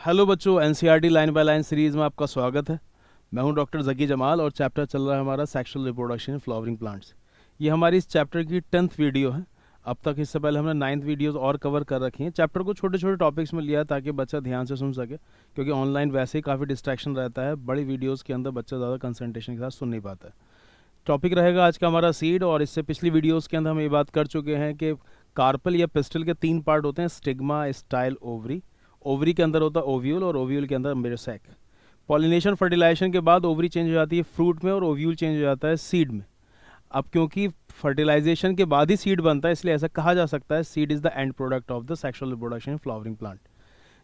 Hello बच्चों, NCERT line by line series में आपका स्वागत है। मैं हूं डॉक्टर जकी जमाल और चैप्टर चल रहा है हमारा sexual reproduction in flowering plants. ये हमारी इस चैप्टर की 10th वीडियो है। अब तक इससे पहले हमने 9th वीडियोस और कवर कर रखी हैं। चैप्टर को छोटे छोटे टॉपिक्स में लिया है ताकि बच्चा ध्यान से सुन सके, क्योंकि ऑनलाइन वैसे ही काफ़ी डिस्ट्रैक्शन रहता है। बड़ी वीडियोज़ के अंदर बच्चा ज़्यादा कंसंट्रेशन के साथ सुन नहीं पाता है। टॉपिक रहेगा आज का हमारा सीड, और इससे पिछली वीडियोज़ के अंदर हम ये बात कर चुके हैं कि कार्पल या पिस्टल के 3 पार्ट होते हैं: स्टिग्मा, स्टाइल, ओवरी। ओवरी के अंदर होता है ओव्यूल, और ओव्यूल के अंदर मेरोसैक। पॉलिनेशन फर्टिलाइजेशन के बाद ओवरी चेंज हो जाती है फ्रूट में, और ओव्यूल चेंज हो जाता है सीड में। अब क्योंकि फर्टिलाइजेशन के बाद ही सीड बनता है, इसलिए ऐसा कहा जा सकता है seed is the end product of the sexual reproduction in flowering plant.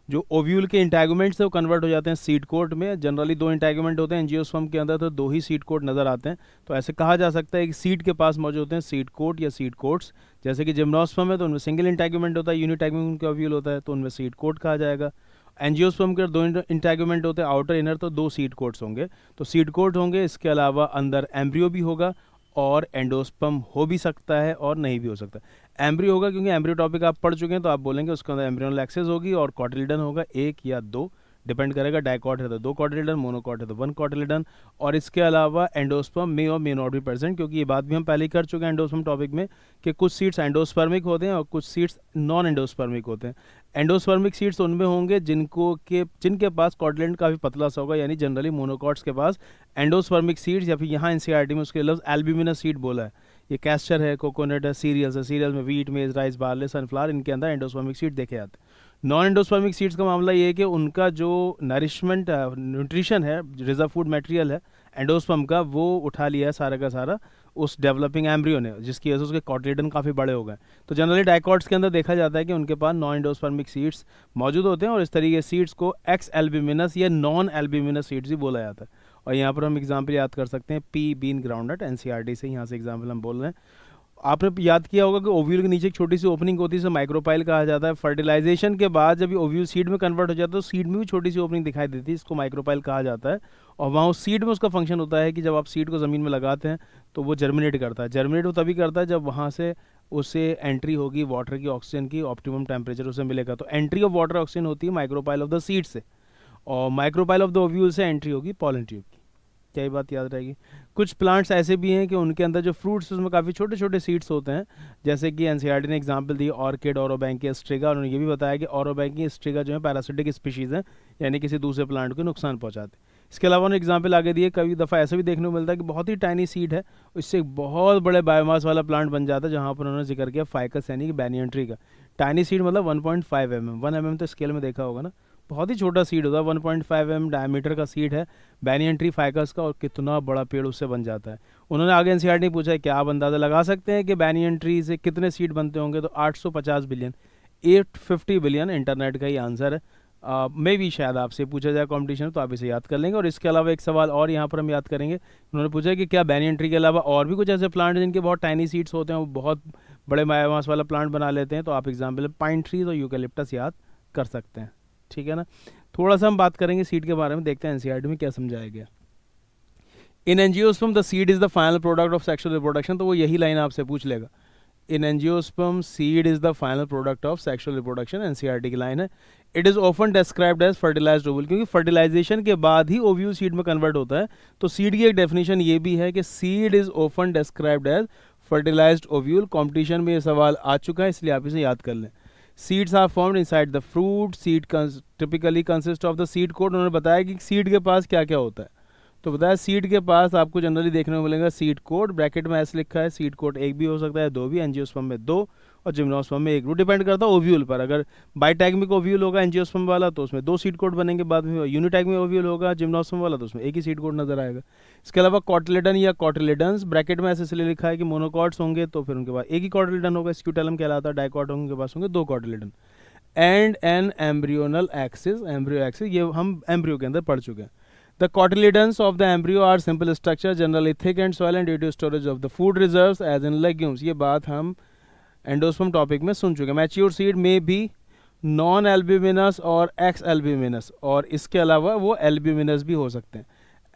जो ओव्यूल के इंटैगुमेंट्स है वो कन्वर्ट हो जाते हैं सीड कोट में। जनरली 2 इंटैगुमेंट होते हैं एंजियोस्पर्म के अंदर, तो 2 ही सीड कोट नजर आते हैं। तो ऐसे कहा जा सकता है कि सीड के पास मौजूद होते हैं सीड कोट या सीड कोट्स। जैसे कि जिम्नोस्पर्म है तो उनमें सिंगल इंटैगुमेंट होता है, यूनिटैगुमेंट का ओव्यूल होता है, तो उनमें सीड कोट कहा जाएगा। एंजियोस्पर्म के 2 इंटैगुमेंट होते हैं, आउटर इनर, तो 2 सीड कोट्स होंगे। तो सीड कोट होंगे, इसके अलावा अंदर एम्ब्रियो भी होगा, और एंडोस्पर्म हो भी सकता है और नहीं भी हो सकता। एम्ब्रियो होगा क्योंकि एम्ब्रियो टॉपिक आप पढ़ चुके हैं, तो आप बोलेंगे उसके अंदर एम्ब्रियोनल एक्सेस होगी, और कॉटिलिडन होगा 1 या 2, डिपेंड करेगा। डाइकॉट है तो 2 कॉटिलिडन, मोनोकॉट है तो 1 कॉटिलिडन। और इसके अलावा एंडोस्पर्म मे और मे नॉट बी प्रेजेंट, क्योंकि ये बात भी हम पहले ही कर चुके हैं एंडोस्पर्म टॉपिक में कि कुछ सीड्स एंडोस्पर्मिक होते हैं और कुछ सीड्स नॉन एंडोस्पर्मिक होते हैं। एंडोस्पर्मिक सीड्स उनमें होंगे जिनके पास कॉटिलिडन काफ़ी पतला सा होगा, यानी जनरली मोनोकॉट्स के पास एंडोस्पर्मिक सीड्स, या फिर यहाँ एनसीईआरटी में उसके लफ्ज़ एल्ब्यूमिनस सीड बोला है। ये कैस्टर है, कोकोनट है, सीरियल्स है। सीरियल में वीट, मेज, राइस, बार्ले, सनफ्लावर, इनके अंदर एंडोस्पर्मिक सीड देखे जाते हैं। नॉन एंडोस्पर्मिक सीड्स का मामला ये है कि उनका जो नरिशमेंट न्यूट्रिशन है, रिजर्व फूड मटेरियल है एंडोस्पर्म का, वो उठा लिया है सारा का सारा उस डेवलपिंग एम्ब्रियो ने, जिसकी वजह से उसके कॉटिलिडन काफ़ी बड़े हो गए। तो जनरली डाइकॉट्स के अंदर देखा जाता है कि उनके पास नॉन एंडोस्पर्मिक सीड्स मौजूद होते हैं, और इस तरीके सीड्स को एक्स एल्ब्यूमिनस या नॉन एल्ब्यूमिनस सीड्स भी बोला जाता है। और यहाँ पर हम एग्जाम्पल याद कर सकते हैं पी बीन ग्राउंडनट, एनसीईआरटी से यहाँ से एग्जाम्पल हम बोल रहे हैं। आपने याद किया होगा कि ओव्यूल के नीचे एक छोटी सी ओपनिंग होती है, इसे माइक्रोपाइल कहा जाता है। फर्टिलाइजेशन के बाद जब ये ओव्यूल सीड में कन्वर्ट हो जाता है तो सीड में भी छोटी सी ओपनिंग दिखाई देती है, इसको माइक्रोपाइल कहा जाता है। और वहाँ उस सीड में उसका फंक्शन होता है कि जब आप सीड को ज़मीन में लगाते हैं तो वो जर्मिनेट करता है। जर्मिनेट वो तभी करता है जब वहाँ से उसे एंट्री होगी वाटर की, ऑक्सीजन की, ऑप्टिमम टेम्परेचर उसे मिलेगा। तो एंट्री ऑफ वाटर ऑक्सीजन होती है माइक्रोपाइल ऑफ द सीड से, और माइक्रोपाइल ऑफ द ओव्यूल से एंट्री होगी पॉलन ट्यूब की। क्या ये बात याद रहेगी? कुछ प्लांट्स ऐसे भी हैं कि उनके अंदर जो फ्रूट्स उसमें काफ़ी छोटे छोटे सीड्स होते हैं, जैसे कि एनसीईआरटी ने एग्जांपल दी ऑर्किड, ओरोबैंकिया स्ट्रिगा। और उन्होंने ये भी बताया कि ओरोबैंकिया स्ट्रिगा जो है पैरासिटिक स्पीशीज़ हैं, यानी किसी दूसरे प्लांट को नुकसान पहुंचाते हैं। इसके अलावा उन्होंने एग्जाम्पल आगे दिए, कभी दफ़ा ऐसा भी देखने को मिलता है कि बहुत ही टाइनी सीड है, इससे एक बहुत बड़े बायोमास वाला प्लांट बन जाता है, जहाँ पर उन्होंने जिक्र किया फाइकस यानी कि बैनियन ट्री का। टाइनी सीड मतलब 1.5 mm, 1 mm तो स्केल में देखा होगा ना, बहुत ही छोटा सीड होता है। 1.5 mm डायमीटर का सीड है बैनियन ट्री फाइकस का, और कितना बड़ा पेड़ उससे बन जाता है। उन्होंने आगे एनसीईआरटी ने पूछा है क्या आप अंदाज़ा लगा सकते हैं कि बैनियन ट्री से कितने सीड बनते होंगे? तो 850 बिलियन, 850 बिलियन इंटरनेट का ही आंसर है। मे भी शायद आपसे पूछा जाए कॉम्पिटिशन में, तो आप इसे याद कर लेंगे। और इसके अलावा एक सवाल और यहाँ पर हम याद करेंगे। उन्होंने पूछा कि क्या बैनियन ट्री के अलावा और भी कुछ ऐसे प्लांट हैं जिनके बहुत टाइनी सीड्स होते हैं, वो बहुत बड़े बायोमास वाला प्लांट बना लेते हैं? तो आप एग्जाम्पल पाइन ट्रीज और यूकेलिप्टस याद कर सकते हैं, ठीक है ना। थोड़ा सा हम बात करेंगे सीड के बारे में, देखते हैं एनसीईआरटी में क्या समझाया गया। In angiosperm the seed is the final product of sexual reproduction, तो वो यही लाइन आपसे पूछ लेगा। In angiosperm seed is the final product of sexual reproduction, NCERT की लाइन है। It is often described as fertilised ovule, क्योंकि फर्टिलाइजेशन के बाद ही ओव्यूल सीड में कन्वर्ट होता है। तो सीड की एक डेफिनेशन ये भी है कि seed is often described as fertilised ovule. Competition में ये सवाल आ चुका है, इसलिए आप इसे याद कर लें। Seeds are formed inside the fruit, seed typically consist of the seed coat. उन्होंने बताया कि सीड के पास क्या क्या होता है, तो बताया सीड के पास आपको जनरली देखने को मिलेगा सीड कोट, ब्रैकेट में ऐसे लिखा है सीड कोट 1 भी हो सकता है, 2 भी, एंजियोस्पर्म में 2 और जिम्नोस्पर्म में 1। वो डिपेंड करता है ओव्यूल पर। अगर बाइटैगमिक ओव्यूल होगा एंजियोस्पर्म वाला तो उसमें 2 सीड कोट बनेंगे बाद में, यूनिटैगमिक ओव्यूल होगा जिम्नोस्पर्म वाला तो उसमें 1 ही सीड कोट नजर आएगा। इसके अलावा कॉटिलिडन या कॉटिलिडन्स, ब्रैकेट में ऐसे इसलिए लिखा है कि मोनोकॉट्स होंगे तो फिर उनके पास 1 ही कॉटिलिडन होगा, स्क्यूटेलम कहलाता है। डाइकॉट होंगे, उनके पास होंगे 2 cotyledon. And an embryonal axis, embryo axis, ये हम एम्ब्रियो के अंदर पढ़ चुके हैं। The cotyledons of the embryo are simple structure, generally thick and swollen due to storage of the food reserves as in legumes. ये बात हम एंडोस्पर्म टॉपिक में सुन चुके हैं। मैच्योर सीड में भी नॉन एल्ब्यूमिनस और एक्स एल्ब्यूमिनस, और इसके अलावा वो एल्ब्यूमिनस भी हो सकते हैं।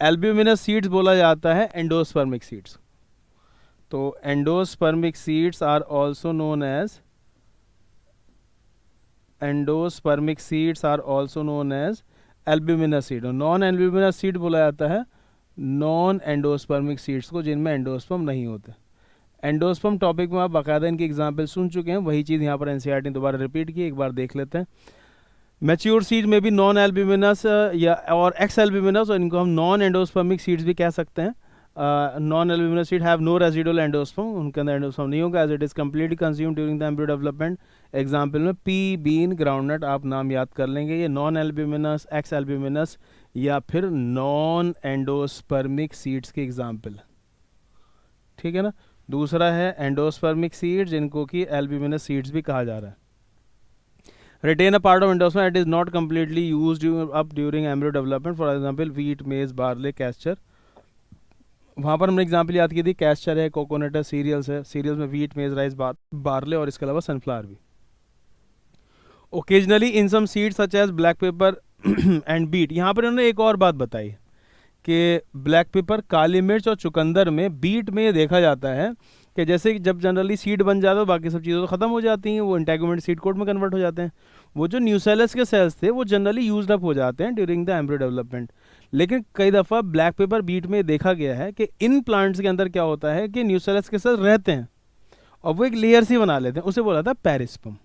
एल्ब्यूमिनस सीड्स बोला जाता है एंडोस्पर्मिक सीड्स। तो endospermic seeds are also known as endospermic seeds are also known as albuminous seed. और नॉन एल्ब्यूमिनस सीड बोला जाता है नॉन एंडोस्पर्मिक सीड्स को, जिनमें एंडोस्पर्म नहीं होते। एंडोस्पर्म टॉपिक में आप बाकायदा इनकी एग्जाम्पल सुन चुके हैं, वही चीज़ यहाँ पर एनसीईआरटी ने दोबारा रिपीट की, एक बार देख लेते हैं। मैच्योर सीड में भी नॉन एल्ब्यूमिनस या और एक्स एल्ब्यूमिनस, और इनको हम नॉन एंडोस्पर्मिक सीड्स भी कह सकते हैं। Non albuminous seed have no residual endosperm, उनके अंदर एंडोस्पर्म नहीं होगा, as it is completely consume during the embryo development. Example में पी, बीन, ग्राउंडनट आप नाम याद कर लेंगे। ये नॉन एल्ब्यूमिनस, एक्स एल्ब्यूमिनस या फिर नॉन एंडोस्पर्मिक सीड्स के एग्जाम्पल, ठीक है ना। दूसरा है एंडोस्पर्मिक सीड्स, जिनको कि एल्ब्यूमिनस सीड्स भी कहा जा रहा है। Retain a part of endosperm it is not completely used up during embryo development, for example wheat, maize, barley, castor. वहाँ पर हमने एग्जांपल याद की थी, कैस्टर है, कोकोनट है, सीरियल्स है। सीरियल्स में व्हीट, मेज, राइस, बार्ले और इसके अलावा सनफ्लावर भी। Occasionally in some seeds such as black pepper and beet. यहाँ पर उन्होंने एक और बात बताई कि ब्लैक पेपर, काली मिर्च और चुकंदर में, बीट में ये देखा जाता है कि जैसे जब जनरली सीड बन जाता है बाकी सब चीज़ें तो ख़त्म हो जाती हैं, वो इंटेगुमेंट सीड कोट में कन्वर्ट हो जाते हैं। वो जो न्यूसेलस के सेल्स थे वो जनरली यूज्ड अप हो जाते हैं ड्यूरिंग द एम्ब्रियो डेवलपमेंट। लेकिन कई दफ़ा ब्लैक पेपर, बीट में देखा गया है कि इन प्लांट्स के अंदर क्या होता है कि न्यूसेलस के सेल्स रहते हैं और वो एक लेयर सी बना लेते हैं, उसे बोला था पेरिस्पर्म।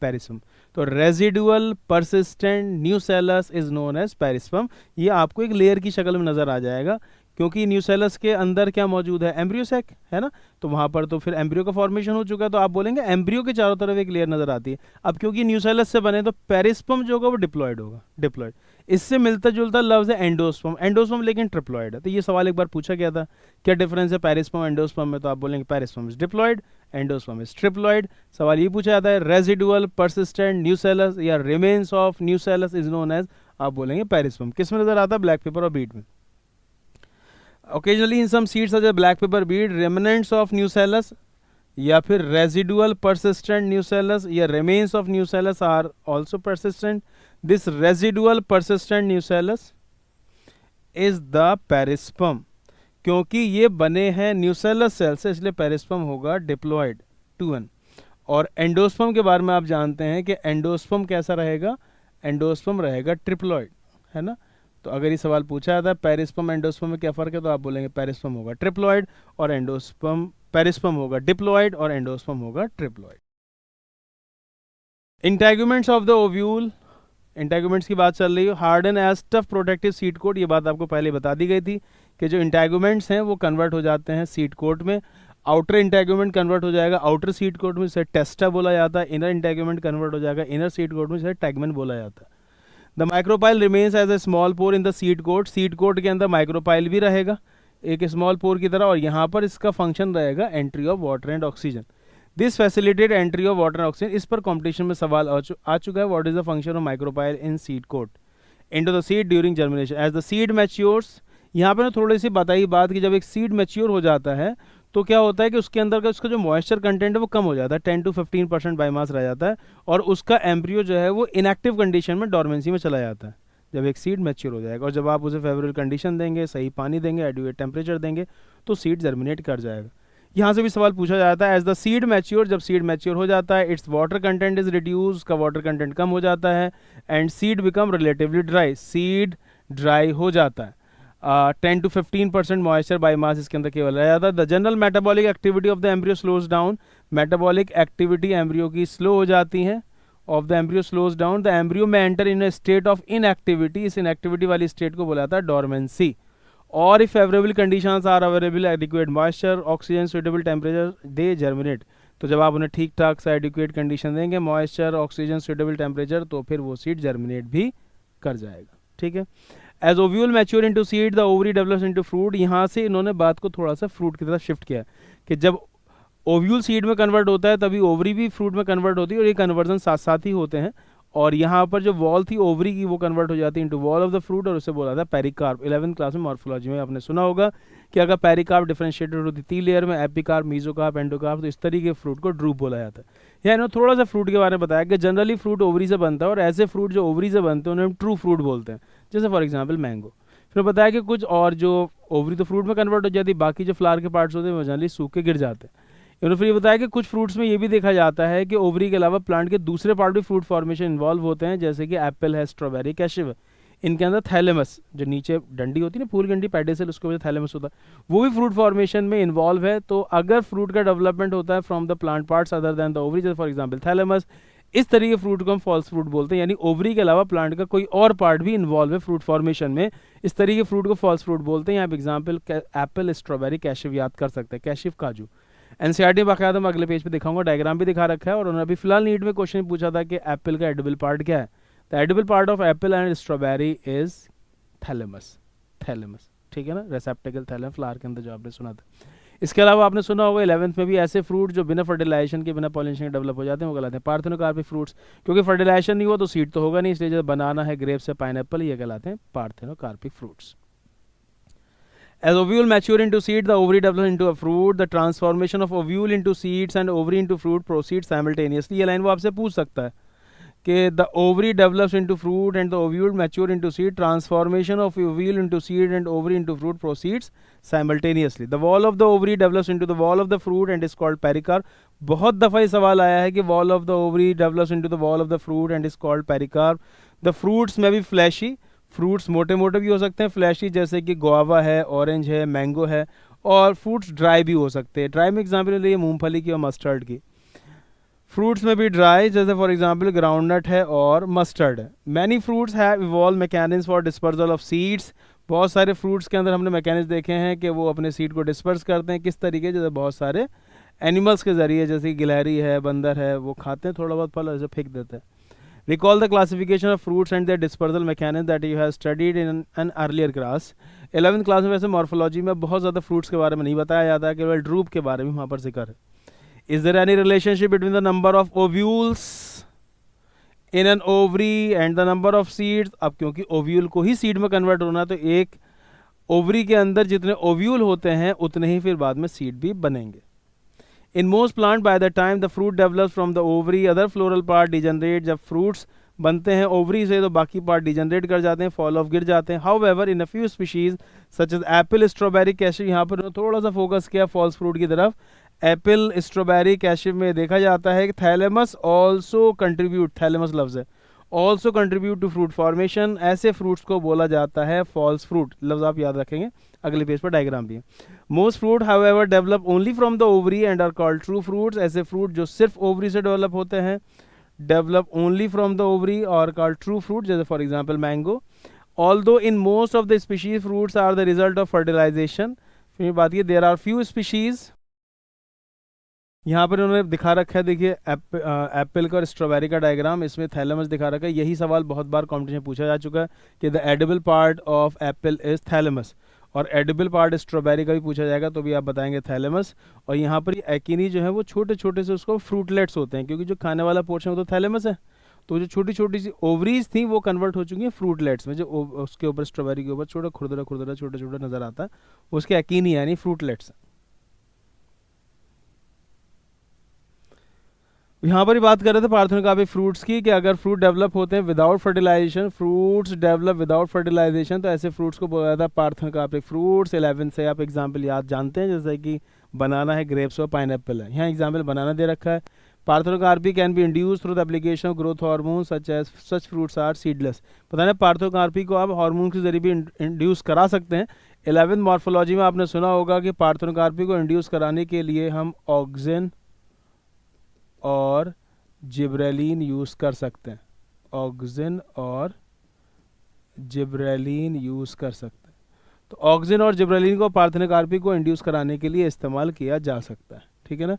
पेरिस्पर्म तो residual persistent nucellus is known as perisperm. ये आपको एक लेयर की शक्ल में नजर आ जाएगा, क्योंकि न्यूसेलस के अंदर क्या मौजूद है, एम्ब्रियो सैक है ना, तो वहाँ पर तो फिर एम्ब्रियो का फॉर्मेशन हो चुका है, तो आप बोलेंगे एम्ब्रियो के चारों तरफ एक लेयर नजर आती है। अब क्योंकि न्यूसेलस से बने तो पेरिस्पर्म जो होगा वो डिप्लॉयड होगा, डिप्लॉयड। इससे मिलता जुलता लफ्ज है एंडोस्पर्म, एंडोस्पर्म लेकिन ट्रिप्लॉयड है। तो ये सवाल एक बार पूछा गया था, क्या डिफरेंस है पेरिस्पर्म एंडोस्पर्म में, तो आप बोलेंगे perisperm is diploid, endosperm is triploid. सवाल ये पूछा जाता है रेजिडुअल परसिस्टेंट न्यूसेलस या remains of nucellus is known as, आप बोलेंगे पेरिस्पर्म। किस में नजर आता है, ब्लैक पेपर और बीट में। Occasionally in some seeds such as black pepper beet, remnants of nucellus या फिर residual persistent nucellus या remains of nucellus are also persistent. This residual persistent nucellus is the perisperm. क्योंकि ये बने हैं nucellus cell से, इसलिए पेरिस्पर्म होगा डिप्लॉयड 2n। और एंडोस्पर्म के बारे में आप जानते हैं कि एंडोस्पर्म कैसा रहेगा, एंडोस्पर्म रहेगा ट्रिप्लॉयड, है ना। तो अगर ये सवाल पूछा जाता है पेरिस्पर्म एंडोस्पर्म में क्या फ़र्क है, तो आप बोलेंगे पेरिस्पर्म होगा ट्रिप्लॉयड और एंडोस्पर्म, पेरिस्पर्म होगा डिप्लॉयड और एंडोस्पर्म होगा triploid. Integuments of the ovule, integuments की बात चल रही है। Harden as tough protective seed coat, ये बात आपको पहले बता दी गई थी कि जो इंटेगुमेंट्स हैं वो कन्वर्ट हो जाते हैं सीड कोट में। आउटर इंटेगुमेंट कन्वर्ट हो जाएगा आउटर सीड कोट में, जिसे टेस्टा बोला जाता है। इनर इंटेगुमेंट कन्वर्ट हो जाएगा इनर सीड कोट में, जिसे टैगमेंट बोला जाता है। The micropyle remains as a small pore in the seed coat, seed coat के अंदर माइक्रोपाइल भी रहेगा एक स्मॉल पोर की तरह, और यहाँ पर इसका फंक्शन रहेगा entry of water and oxygen. This facilitate entry of water and oxygen. इस पर कॉम्पिटिशन में सवाल आ चुका है, what is the function of micropyle in seed coat into the seed during germination as the seed matures. यहाँ पर थोड़ी सी बताई बात कि जब एक सीड मैच्योर हो जाता है तो क्या होता है कि उसके अंदर का उसका जो मॉइस्चर कंटेंट है वो कम हो जाता है, 10 to 15% बायोमास रह जाता है, और उसका एम्ब्रियो जो है वो इनएक्टिव कंडीशन में, डॉर्मेंसी में चला जाता है जब एक सीड मैच्योर हो जाएगा। और जब आप उसे फेवरेबल कंडीशन देंगे, सही पानी देंगे, एडुएट टेम्परेचर देंगे, तो सीड जर्मिनेट कर जाएगा। यहाँ से भी सवाल पूछा जाता है एज द सीड मैच्योर, जब सीड मैच्योर हो जाता है it's water content is reduce, का वाटर कंटेंट कम हो जाता है, and seed become relatively dry, seed dry हो जाता है। 10 to 15% मॉइस्चर बाय मास इसके अंदर केवल रह जाता है। The general metabolic activity of the embryo slows down, metabolic activity embryo की स्लो हो जाती है, of the embryo slows down, the embryo में enter in a state of inactivity, इस इनएक्टिविटी वाली स्टेट को बोला जाता है डॉर्मेंसी। और if favourable conditions are available, adequate moisture, oxygen, suitable temperature, they germinate. तो जब आप उन्हें ठीक ठाक सा एडिक्वेट कंडीशन देंगे, मॉइस्चर, ऑक्सीजन, सुटेबल टेम्परेचर, तो फिर वो सीड जर्मिनेट भी कर जाएगा, ठीक है। As ovule mature into seed the ovary develops into fruit. यहाँ से इन्होंने बात को थोड़ा सा फ्रूट की तरफ शिफ्ट किया कि जब ओव्यूल सीड में कन्वर्ट होता है तभी ओवरी भी फ्रूट में कन्वर्ट होती है, और ये कन्वर्जन साथ साथ ही होते हैं। और यहाँ पर जो वॉल थी ओवरी की वो कन्वर्ट हो जाती है into wall of the fruit, और उसे बोला था पेरिकार्प। 11th क्लास में मॉर्फोलॉजी में आपने सुना होगा कि अगर पेरिकार्प डिफरेंशिएटेड होती 3 लेयर में, एपिकार्प, मीजोकार्प, एंडोकार्प, तो इस तरीके के फ्रूट को ड्रूप बोला जाता है। या इन्होंने थोड़ा सा फ्रूट के बारे में बताया कि जनरली फ्रूट ओवरी से बनता है, और ऐसे फ्रूट जो ओवरी से बनते हैं उन्हें हम ट्रू फ्रूट बोलते हैं, जैसे फॉर एग्जाम्पल मैंगो। फिर बताया कि कुछ और जो ओवरी तो फ्रूट में कन्वर्ट हो जाती है, बाकी जो फ्लावर के पार्ट्स होते हैं वो जनरली सूख के गिर जाते हैं। इन्होंने फिर ये बताया कि कुछ फ्रूट्स में ये भी देखा जाता है कि ओवरी के अलावा प्लांट के दूसरे पार्ट भी फ्रूट फॉर्मेशन इन्वॉल्व होते हैं, जैसे कि एप्पल है, स्ट्रॉबेरी, कैशिव। इनके अंदर थैलेमस, जो नीचे डंडी होती है ना, फूल डंडी, पेडिसल, उसके वजह थैलेमस होता है, वो भी फ्रूट फॉर्मेशन में इन्वॉल्व है। तो अगर फ्रूट का डेवलपमेंट होता है from the plant parts other than the ovary, जैसे फॉर एग्जांपल थैलेमस, इस तरीके के फ्रूट को हम फॉल्स फ्रूट बोलते हैं, यानी ओवरी के अलावा प्लांट का कोई और पार्ट भी इन्वॉल्व है फ्रूट फॉर्मेशन में, इस तरीके के फ्रूट को फॉल्स फ्रूट बोलते हैं। यहाँ पे एग्जांपल एप्पल, स्ट्रॉबेरी, कैशिव याद कर सकते हैं, कैशिव, काजू। एनसीईआरटी में बाकायदा मैं अगले पेज पे दिखाऊंगा, डायग्राम भी दिखा रखा है। और उन्होंने अभी फिलहाल नीट में क्वेश्चन पूछा था कि एप्पल का एडिबल पार्ट क्या है। The edible part of Apple and strawberry is thalamus, thalamus, ठीक है ना, रेसेप्टेकल थैलेम, फ्लावर के अंदर जो आपने सुना था। इसके अलावा आपने सुना होगा 11th में भी ऐसे फ्रूट जो बिना फर्टिलाइजेशन के, बिना पॉलिनेशन के डेवलप हो जाते हैं, वो कहलाते हैं पार्थेनोकार्पिक फ्रूट्स। क्योंकि फर्टिलाइजेशन नहीं हुआ तो सीड तो होगा नहीं, इसलिए जो बनाना है, ग्रेप्स है, पाइनएप्पल, ये कहलाते हैं parthenocarpic fruits. As ovule mature into seed, the ovary develops into a fruit. The transformation of ovule into seeds and ovary into fruit proceeds simultaneously. ये लाइन वो आपसे पूछ सकता है कि the ovary develops into fruit and the ovule mature into seed. Transformation of ovule into seed and ovary into fruit proceeds simultaneously. The wall of the ovary develops into the wall of the fruit and is called pericarp. बहुत दफ़ा ये सवाल आया है कि wall of the ovary develops into the wall of the fruit and is called pericarp. The fruits may be fleshy. Fruits मोटे मोटे भी हो सकते हैं, फ्लैशी, जैसे कि गुआवा है, ऑरेंज है, मैंगो है। और फ्रूट्स ड्राई भी हो सकते हैं। ड्राई में एग्जांपल ले लिए मूंगफली की और मस्टर्ड की। फ्रूट्स में भी ड्राई, जैसे फॉर एग्जांपल ग्राउंडनट है और मस्टर्ड है। Many fruits have evolve mechanism for dispersal of seeds. बहुत सारे फ्रूट्स के अंदर हमने मैकेनिज्म देखे हैं कि वो अपने सीड को डिस्पर्स करते हैं। किस तरीके, जैसे बहुत सारे एनिमल्स के जरिए, जैसे कि गिलहरी है, बंदर है, वो खाते हैं थोड़ा बहुत फल, ऐसे फेंक देते हैं। Recall the classification of fruits and their dispersal mechanism that you have studied in an earlier class. 11th class में वैसे मॉर्फोलॉजी में बहुत ज़्यादा फ्रूट्स के बारे में नहीं बताया जाता है, केवल ड्रूप के बारे में वहाँ पर जिक्र है। Is there any relationship between the number of ovules in an ovary and the number of seeds? अब क्योंकि ओव्यूल को ही सीड में कन्वर्ट होना है, तो एक ओवरी के अंदर जितने ओव्यूल होते हैं उतने ही फिर बाद में सीड भी बनेंगे। In most plant, by the time the fruit develops from the ovary, other floral part degenerate. जब fruits बनते हैं ओवरी से तो बाकी पार्ट डिजनरेट कर जाते हैं, फॉल ऑफ गिर जाते हैं। However, in a few species such as apple, strawberry, cashew, यहाँ पर थोड़ा सा फोकस किया फॉल्स फ्रूट की तरफ। एप्पल, स्ट्रॉबेरी, कैशिव में देखा जाता है कि थैलेमस ऑल्सो कंट्रीब्यूट, थैलेमस लफ्ज़ है, also contribute to fruit formation. ऐसे फ्रूट्स को बोला जाता है फॉल्स फ्रूट, लफ्ज़ आप याद रखेंगे, अगले पेज पर डायग्राम भी है। Most fruit however develop only from the ovary and are called true fruits. ऐसे फ्रूट जो सिर्फ ओवरी से डेवलप होते हैं, develop only from the ovary, और कॉल्ड ट्रू फ्रूट, जैसे for example mango. Although in most of the species fruits are the result of fertilization. फिर बात की देयर आर फ्यू स्पीशीज, यहाँ पर उन्होंने दिखा रखा है, देखिए एप्पल का और स्ट्रॉबेरी का डायग्राम, इसमें थैलेमस दिखा रखा है। यही सवाल बहुत बार कॉम्पिटिशन पूछा जा चुका है कि the edible part of Apple is thalamus, और एडिबल पार्ट स्ट्रॉबेरी का भी पूछा जाएगा तो भी आप बताएंगे थैलेमस। और यहाँ पर एक्नी जो है वो छोटे छोटे से उसको फ्रूटलेट्स होते हैं, क्योंकि जो खाने वाला पोर्शन वो तो थैलेमस है, तो जो छोटी छोटी सी ओवरीज थी वो कन्वर्ट हो चुकी हैं फ्रूटलेट्स में। जो उसके ऊपर स्ट्रॉबेरी के ऊपर छोटा खुरदरा खुरदरा छोटा छोटा नजर आता है, उसके एक्नी यानी फ्रूटलेट्स। यहाँ पर ही बात कर रहे थे पार्थेनोकार्पिक फ्रूट्स की, कि अगर फ्रूट डेवलप होते हैं without fertilization, fruits develop without fertilization, तो ऐसे फ्रूट्स को बोला जाता है पार्थेनोकार्पिक फ्रूट्स। 11 से आप एग्जांपल याद जानते हैं, जैसे कि बनाना है, ग्रेप्स और पाइनएप्पल है। यहाँ एग्जांपल बनाना दे रखा है। Parthenocarpy can be induce through the application of growth hormone such as such fruits are seedless. पता नहीं पार्थेनोकार्पी को आप हार्मोन के जरिए भी इंड्यूस करा सकते हैं। 11th मॉर्फोलॉजी में आपने सुना होगा कि पार्थेनोकार्पी को इंड्यूस कराने के लिए हम ऑक्सिन और जिब्रेलिन यूज़ कर सकते हैं, ऑक्सिन और जिब्रेलिन यूज़ कर सकते हैं। तो ऑक्सिन और जिब्रेलिन को पार्थेनोकार्पी को इंड्यूस कराने के लिए इस्तेमाल किया जा सकता है, ठीक है ना।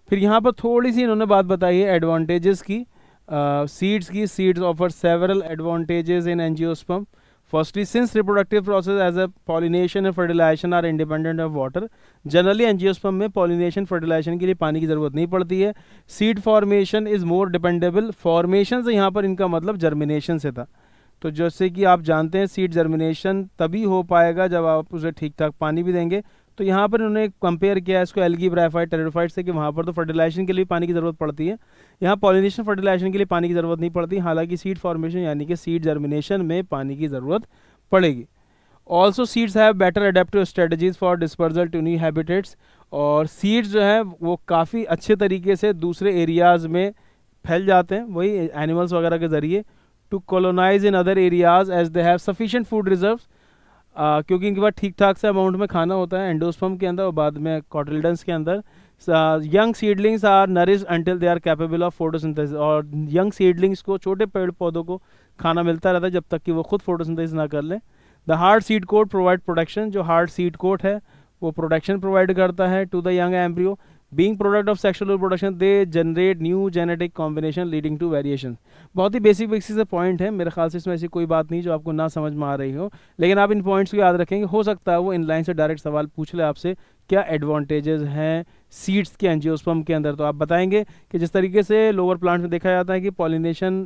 फिर यहाँ पर थोड़ी सी इन्होंने बात बताई है एडवांटेजेस की, सीड्स की। Seeds offer several advantages in angiosperm. Firstly, since reproductive process as a pollination and fertilization are independent of water, generally angiosperm में pollination fertilization के लिए पानी की ज़रूरत नहीं पड़ती है। Seed formation is more dependable. Formation से यहाँ पर इनका मतलब germination से था, तो जैसे कि आप जानते हैं सीड जर्मिनेशन तभी हो पाएगा जब आप उसे ठीक ठाक पानी भी देंगे। तो यहाँ पर उन्होंने कंपेयर किया इसको एल्गी, ब्रायोफाइट, टेरिडोफाइट से, कि वहाँ पर तो फर्टिलाइजेशन के लिए पानी की ज़रूरत पड़ती है, यहाँ पॉलिनेशन फर्टिलाइजेशन के लिए पानी की ज़रूरत नहीं पड़ती। हालांकि सीड फॉर्मेशन यानी कि सीड जर्मिनेशन में पानी की ज़रूरत पड़ेगी। Also seeds have better adaptive strategies for dispersal to new habitats. और सीड्स जो है वो काफ़ी अच्छे तरीके से दूसरे एरियाज़ में फैल जाते हैं, वही एनिमल्स वगैरह के ज़रिए, to colonise in other areas as they have sufficient food reserve, क्योंकि इनके पास ठीक ठाक से अमाउंट में खाना होता है एंडोस्पर्म के अंदर और बाद में कॉटिल्डन्स के अंदर. Young seedlings are nourish until they are capable of photosynthesis, और यंग सीडलिंग्स को, छोटे पेड़ पौधों को खाना मिलता रहता है जब तक कि वो खुद फोटोसिंथेसिस ना कर लें. The hard seed coat provide protection, जो हार्ड सीड कोट है वो प्रोटेक्शन प्रोवाइड करता है to the young embryo. Being product of sexual reproduction they generate new genetic combination leading to variation. बहुत ही बेसिक बेसिक से पॉइंट है, मेरे ख्याल से इसमें ऐसी कोई बात नहीं जो आपको ना समझ में आ रही हो, लेकिन आप इन पॉइंट्स को याद रखेंगे. हो सकता है वो इनलाइन से डायरेक्ट सवाल पूछ ले आपसे, क्या एडवांटेजेस हैं सीड्स के एंजियोस्पर्म के अंदर, तो आप बताएंगे कि जिस तरीके से लोअर प्लांट में देखा जाता है कि पॉलिनेशन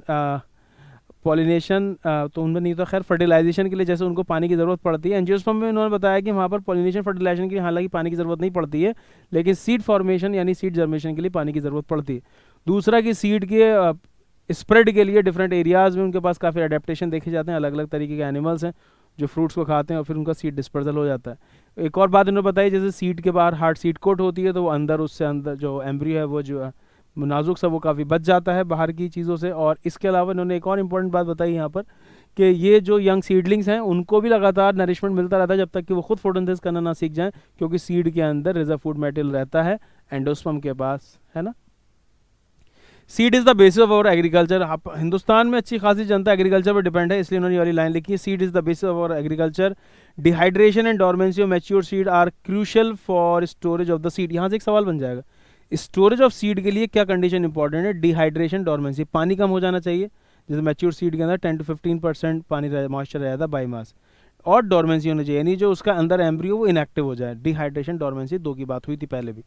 तो उनमें नहीं, तो खैर फर्टिलाइजेशन के लिए जैसे उनको पानी की ज़रूरत पड़ती है, एंजियोस्पर्म में उन्होंने बताया कि वहाँ पर पॉलिनेशन फर्टिलाइजेशन के लिए हालांकि पानी की ज़रूरत नहीं पड़ती है, लेकिन सीड फॉर्मेशन यानी सीड जर्मेशन के लिए पानी की ज़रूरत पड़ती है. दूसरा कि सीड के स्प्रेड के लिए डिफरेंट एरियाज़ में उनके पास काफ़ी अडेप्टेशन देखे जाते हैं. अलग अलग तरीके के एनिमल्स हैं जो फ्रूट्स को खाते हैं और फिर उनका सीड डिस्पर्सल हो जाता है. एक और बात इन्होंने बताई, जैसे सीड के बाहर हार्ड सीड कोट होती है तो वो अंदर, उससे अंदर जो एम्ब्रियो है वो जो नाजुक सा वो काफ़ी बच जाता है बाहर की चीज़ों से. और इसके अलावा इन्होंने एक और इम्पॉर्टेंट बात बताई यहाँ पर कि ये जो यंग सीडलिंग्स हैं उनको भी लगातार नरिशमेंट मिलता रहता है जब तक कि वो खुद फोटोसिंथेसिस करना ना सीख जाएं, क्योंकि सीड के अंदर रिजर्व फूड मटेरियल रहता है एंडोस्पर्म के पास, है ना. Seed is the basis of our agriculture. Hindustan में अच्छी खासी जनता एग्रीकल्चर पर डिपेंड है, इसलिए उन्होंने ये वाली लाइन लिखी है, seed is the basis of our agriculture. Dehydration and dormancy of mature seed are crucial for storage of the seed. यहाँ से एक सवाल बन जाएगा, स्टोरेज ऑफ सीड के लिए क्या कंडीशन इंपॉर्टेंट है. डिहाइड्रेशन, डोरमेंसी, पानी कम हो जाना चाहिए, जैसे मैच्योर सीड के अंदर 10 to 15% पानी मॉइस्चर रहता है बाई मास, और डोरमेंसी होनी चाहिए, यानी जो उसका अंदर एम्ब्रियो वो इनएक्टिव हो जाए. डिहाइड्रेशन, डोरमेंसी, दो की बात हुई थी पहले भी.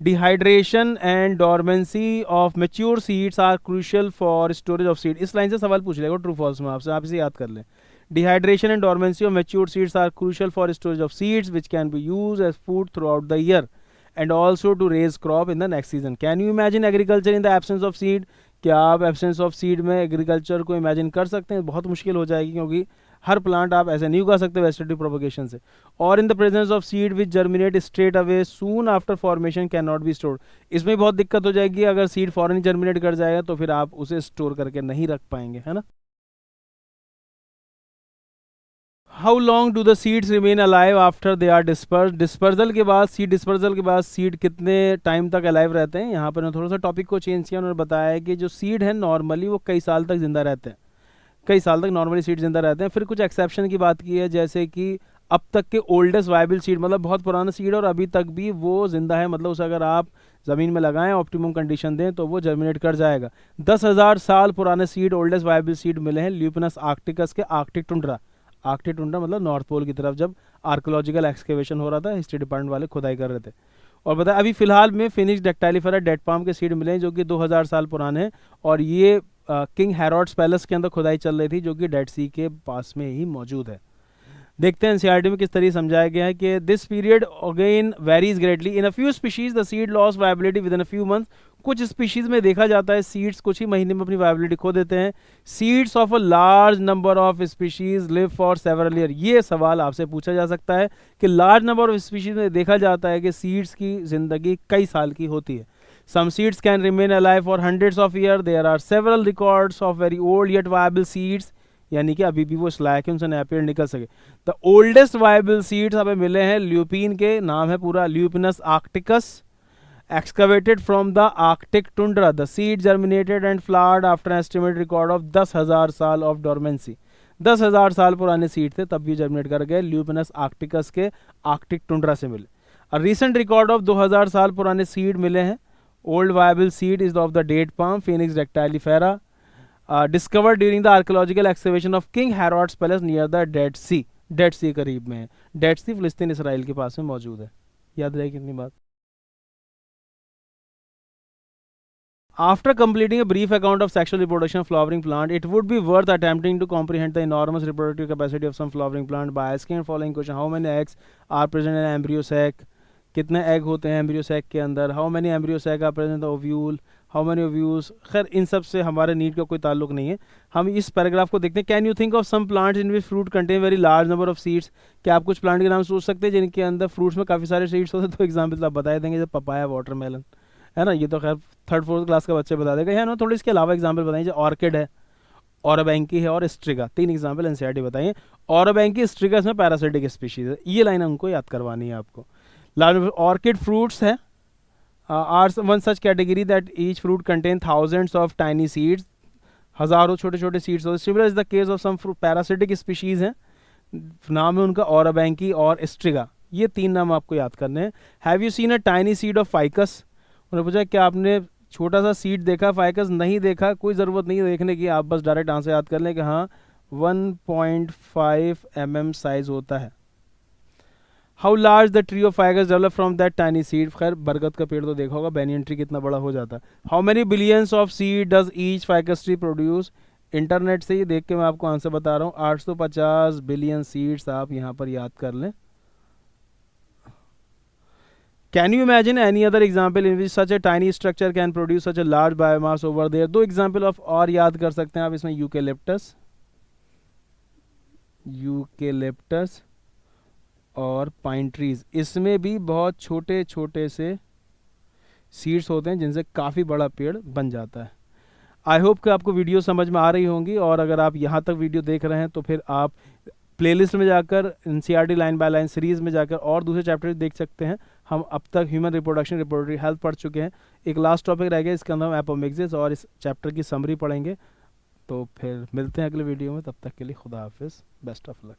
Dehydration and dormancy of mature seeds are crucial for storage of seed. इस लाइन से सवाल पूछ लेगा ट्रू फॉल्स में आपसे, आप इसे याद कर लें. Dehydration and dormancy of mature seeds are crucial for storage of seeds which can be use as food throughout the year and also to raise crop in the next season. Can you imagine agriculture in the absence of seed? क्या आप absence of seed में agriculture को imagine कर सकते हैं? बहुत मुश्किल हो जाएगी, क्योंकि हर प्लांट आप ऐसे नहीं उगा सकते वेजिटेटिव प्रोपगेशन से. और in the presence of seed which germinate straight away soon after formation can not be stored. इसमें बहुत दिक्कत हो जाएगी, अगर सीड फॉरन जर्मिनेट कर जाएगा तो फिर आप उसे स्टोर करके नहीं रख पाएंगे, है ना. How long do the seeds remain alive after they are disperse. Dispersal के बाद, सीड डिस्पर्जल के बाद सीड कितने टाइम तक अलाइव रहते हैं. यहाँ पर थोड़ा सा टॉपिक को चेंज किया, उन्होंने बताया है कि जो सीड है नॉर्मली वो कई साल तक जिंदा रहते हैं, कई साल तक नॉर्मली सीड जिंदा रहते हैं. फिर कुछ एक्सेप्शन की बात की है, जैसे कि अब तक के ओल्डेस्ट वायबल सीड, मतलब बहुत पुराना सीड और अभी तक भी वो जिंदा है, मतलब उसे अगर आप ज़मीन में लगाएं, ऑप्टिमम कंडीशन दें तो वो जर्मिनेट कर जाएगा. 10,000 साल पुराने सीड, ओल्डेस्ट वायबल सीड मिले हैं ल्यूपिनस आर्क्टिकस के आर्कटिक टुंड्रा. आर्कटिक टुंड्रा मतलब नॉर्थ पोल की तरफ, जब आर्कोलॉजिकल एक्सकेवेशन हो रहा था, हिस्ट्री डिपार्टमेंट वाले खुदाई कर रहे थे. और बताया अभी फिलहाल में फिनिश डेक्टाइलिफेरा डेड पाम के सीड मिले हैं जो कि 2000 साल पुराने हैं, और ये किंग हैरोड्स पैलेस के अंदर खुदाई चल रही थी जो कि डेड सी के पास में ही मौजूद है. देखते हैं एनसीईआरटी में किस तरीके समझाया गया है कि this period again varies greatly. In a few species the seed loss viability with in a few months. कुछ स्पीशीज में देखा जाता है सीड्स कुछ ही महीने में अपनी वायबिलिटी खो देते हैं. Seeds of a large number of species live for several year. ये सवाल आपसे पूछा जा सकता है कि लार्ज नंबर ऑफ स्पीशीज में देखा जाता है कि सीड्स की जिंदगी कई साल की होती है. Some seeds can remain alive for hundreds of years. There are several records of very old yet viable seeds. यानी कि अभी भी वो स्लैक है, उनसे नया पेड़ निकल सके. द ओल्डेस्ट वायबल सीड्स हमें मिले हैं ल्यूपिन के, नाम है पूरा Lupinus arcticus, excavated from the Arctic tundra. The seed germinated and flowered after estimated record of 10,000 साल ऑफ डोरमेंसी. 10,000 साल पुराने सीड थे, तब भी जर्मिनेट कर गए. ल्यूपिनस आर्क्टिकस के आर्कटिक टुंड्रा से मिले. और रिसेंट रिकॉर्ड ऑफ 2000 साल पुराने सीड मिले हैं. Old viable seed is of the date palm Phoenix dactylifera, discovered during the archaeological excavation of King Herod's palace near the Dead Sea. Dead Sea करीब में है. डेड सी फिलिस्तीन इसराइल के पास में मौजूद है. याद रहे कितनी बात. After completing a brief account of sexual reproduction of flowering plant, it would be worth attempting to comprehend the enormous reproductive capacity of some flowering plant by asking the following question: How many eggs are present in embryo sac? कितने egg होते हैं embryo sac के अंदर. How many embryo sac are present in the ovule. How many of use, खैर इन सब से हमारे नीड का कोई ताल्लुक नहीं है। हम इस पैराग्राफ को देखते हैं। Can you think of some plants in which fruit contain very large number of seeds, क्या आप कुछ प्लांट के नाम सोच सकते हैं जिनके अंदर फ्रूट्स में काफ़ी सारे सीड्स होते हैं? तो एग्जाम्पल आप बता देंगे, जैसे पपाया, वाटरमेलन, है ना, ये तो खैर थर्ड फोर्थ क्लास का बच्चे बता देगा, है ना। थोड़ी इसके अलावा एग्जाम्पल बताइए, जैसे ऑर्किड है, ऑराबैंकी है और स्ट्रिगा, 3 एग्जाम्पल एनसीईआरटी बताइए। ऑराबैंकी, स्ट्रिगा इसमें पैरासिटिक स्पीशीज है, ये लाइन हमको याद करवानी है आपको। ऑर्किड फ्रूट्स है, are one such category that each fruit contain thousands of tiny seeds, हजारों छोटे छोटे सीड्स होते हैं। Similar is the case of some fruit parasitic species हैं, नाम है उनका ऑराबैंकी और स्ट्रिगा, ये 3 नाम आपको याद करने हैं। Have you seen a tiny seed of ficus, उन्होंने पूछा क्या आपने छोटा सा सीड देखा फाइकस? नहीं देखा, कोई ज़रूरत नहीं है देखने की, आप बस डायरेक्ट आंसर याद कर लें कि हाँ 1.5 mm साइज होता है। How large the tree of ficus develop from that tiny seed, खैर बरगद का पेड़ तो देखा होगा, बैनियन ट्री कितना बड़ा हो जाता है। How many billions of seed does each ficus tree produce, internet से ही देख के मैं आपको आंसर बता रहा हूँ, 850 बिलियन सीड्स आप यहाँ पर याद कर लें। Can you imagine any other example in which such a tiny structure can produce such a large biomass over there? 2 example of और याद कर सकते हैं आप इसमें, यूकेलिप्टस, यूकेलिप्टस और पाइन ट्रीज, इसमें भी बहुत छोटे छोटे से सीड्स होते हैं जिनसे काफ़ी बड़ा पेड़ बन जाता है। आई होप कि आपको वीडियो समझ में आ रही होंगी, और अगर आप यहाँ तक वीडियो देख रहे हैं तो फिर आप प्लेलिस्ट में जाकर NCERT line by line series में जाकर और दूसरे चैप्टर देख सकते हैं। हम अब तक ह्यूमन रिप्रोडक्शन, रिप्रोडक्टिव हेल्थ पढ़ चुके हैं, एक लास्ट टॉपिक रह गया, इसका नाम एपोमिक्सिस, और इस चैप्टर की समरी पढ़ेंगे। तो फिर मिलते हैं अगले वीडियो में, तब तक के लिए खुदा हाफिज़, बेस्ट ऑफ लक।